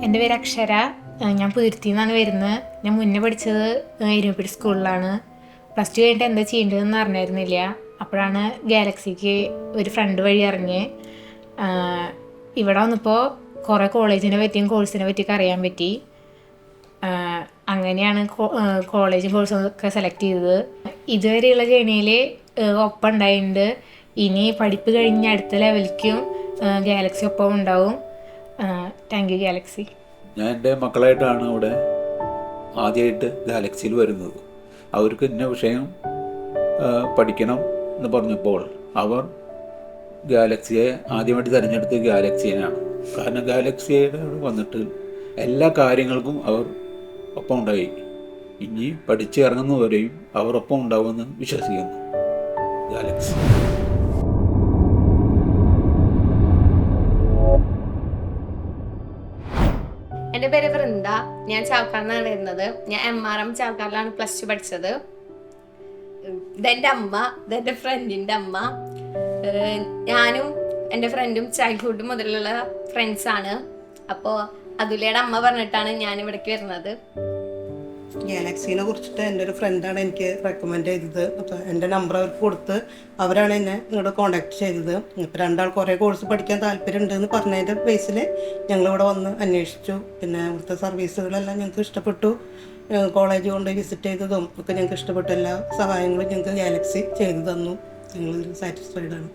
എൻ്റെ പേര് അക്ഷര. ഞാൻ പുതുരുത്തിയിൽ നിന്നാണ് വരുന്നത്. ഞാൻ മുന്നേ പഠിച്ചത് ഇരുമ്പിടി സ്കൂളിലാണ്. +2 കഴിഞ്ഞിട്ട് എന്താ ചെയ്യേണ്ടതെന്ന് അറിഞ്ഞായിരുന്നില്ല. അപ്പോഴാണ് ഗാലക്സിക്ക് ഒരു ഫ്രണ്ട് വഴി അറിഞ്ഞ് ഇവിടെ വന്നപ്പോൾ കുറേ കോളേജിനെ പറ്റിയും കോഴ്സിനെ പറ്റിയൊക്കെ അറിയാൻ പറ്റി. അങ്ങനെയാണ് കോളേജും കോഴ്സും ഒക്കെ സെലക്ട് ചെയ്തത്. ഇതുവരെയുള്ള ജേണിയിൽ ഒപ്പം ഉണ്ടായിട്ടുണ്ട്. ഇനി പഠിപ്പ് കഴിഞ്ഞ് അടുത്ത ലെവലിലേക്കും ഗാലക്സി ഒപ്പം ഉണ്ടാവും. Thank you Galaxy. ഞാൻ എൻ്റെ മക്കളായിട്ടാണ് ഇവിടെ ആദ്യമായിട്ട് ഗാലക്സിയിൽ വരുന്നത്. അവർക്ക് ഇന്ന വിഷയം പഠിക്കണം എന്ന് പറഞ്ഞപ്പോൾ അവർ ഗാലക്സിയെ ആദ്യമായിട്ട് തിരഞ്ഞെടുത്ത് ഗാലക്സിയാണ്. കാരണം ഗാലക്സിയുടെ വന്നിട്ട് എല്ലാ കാര്യങ്ങൾക്കും അവർ ഒപ്പം ഉണ്ടായി. ഇനി പഠിച്ചിറങ്ങുന്നവരെയും അവർ ഒപ്പം ഉണ്ടാവുമെന്ന് വിശ്വസിക്കുന്നു ഗാലക്സി. എൻ്റെ പേര് വൃന്ദ. ഞാൻ ചാവക്കാടിനാണ് വരുന്നത്. ഞാൻ MRM ചാവക്കാടിലാണ് +2 പഠിച്ചത്. ഇതെൻ്റെ അമ്മ, ഇതെൻ്റെ ഫ്രണ്ടിൻ്റെ അമ്മ. ഞാനും എൻ്റെ ഫ്രണ്ടും ചൈൽഡ്ഹുഡ് മുതലുള്ള ഫ്രണ്ട്സാണ്. അപ്പോൾ അതുലയുടെ അമ്മ പറഞ്ഞിട്ടാണ് ഞാൻ ഇവിടേക്ക് വരുന്നത്. ഗാലക്സിനെ കുറിച്ചിട്ട് എൻ്റെ ഒരു ഫ്രണ്ടാണ് എനിക്ക് റെക്കമെൻഡ് ചെയ്തത്. അപ്പോൾ എൻ്റെ നമ്പർ അവർക്ക് കൊടുത്ത് അവരാണ് എന്നെ ഇങ്ങോട്ട് കോൺടാക്ട് ചെയ്തത്. ഇപ്പോൾ രണ്ടാൾ കുറേ കോഴ്സ് പഠിക്കാൻ താല്പര്യമുണ്ടെന്ന് പറഞ്ഞതിൻ്റെ ബേസിൽ ഞങ്ങളിവിടെ വന്ന് അന്വേഷിച്ചു. പിന്നെ ഇവിടുത്തെ സർവീസുകളെല്ലാം ഞങ്ങൾക്ക് ഇഷ്ടപ്പെട്ടു. കോളേജ് കൊണ്ട് വിസിറ്റ് ചെയ്തതും ഒക്കെ ഞങ്ങൾക്ക് ഇഷ്ടപ്പെട്ട എല്ലാ സഹായങ്ങളും ഞങ്ങൾക്ക് ഗാലക്സി ചെയ്തു തന്നു. ഞങ്ങൾ സാറ്റിസ്ഫൈഡാണ്.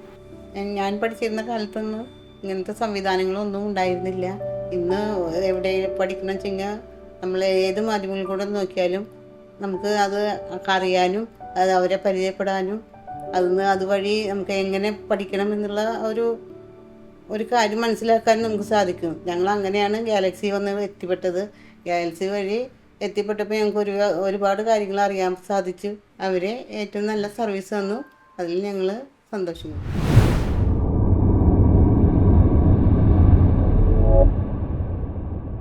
ഞാൻ പഠിച്ചിരുന്ന കാലത്തൊന്നും ഇങ്ങനത്തെ സംവിധാനങ്ങളൊന്നും ഉണ്ടായിരുന്നില്ല. ഇന്ന് എവിടെ പഠിക്കണം വെച്ചെങ്കിൽ നമ്മൾ ഏത് മാധ്യമങ്ങളിൽ കൂടെ നോക്കിയാലും നമുക്ക് അത് അറിയാനും അത് അവരെ പരിചയപ്പെടാനും അതുവഴി നമുക്ക് എങ്ങനെ പഠിക്കണം എന്നുള്ള ഒരു കാര്യം മനസ്സിലാക്കാനും നമുക്ക് സാധിക്കും. ഞങ്ങൾ അങ്ങനെയാണ് ഗാലക്സി വന്ന് എത്തിപ്പെട്ടത്. ഗാലക്സി വഴി എത്തിപ്പെട്ടപ്പോൾ ഞങ്ങൾക്ക് ഒരുപാട് കാര്യങ്ങൾ അറിയാൻ സാധിച്ചു. അവർ ഏറ്റവും നല്ല സർവീസ് തന്നു. അതിൽ ഞങ്ങൾ സന്തോഷിക്കുന്നു.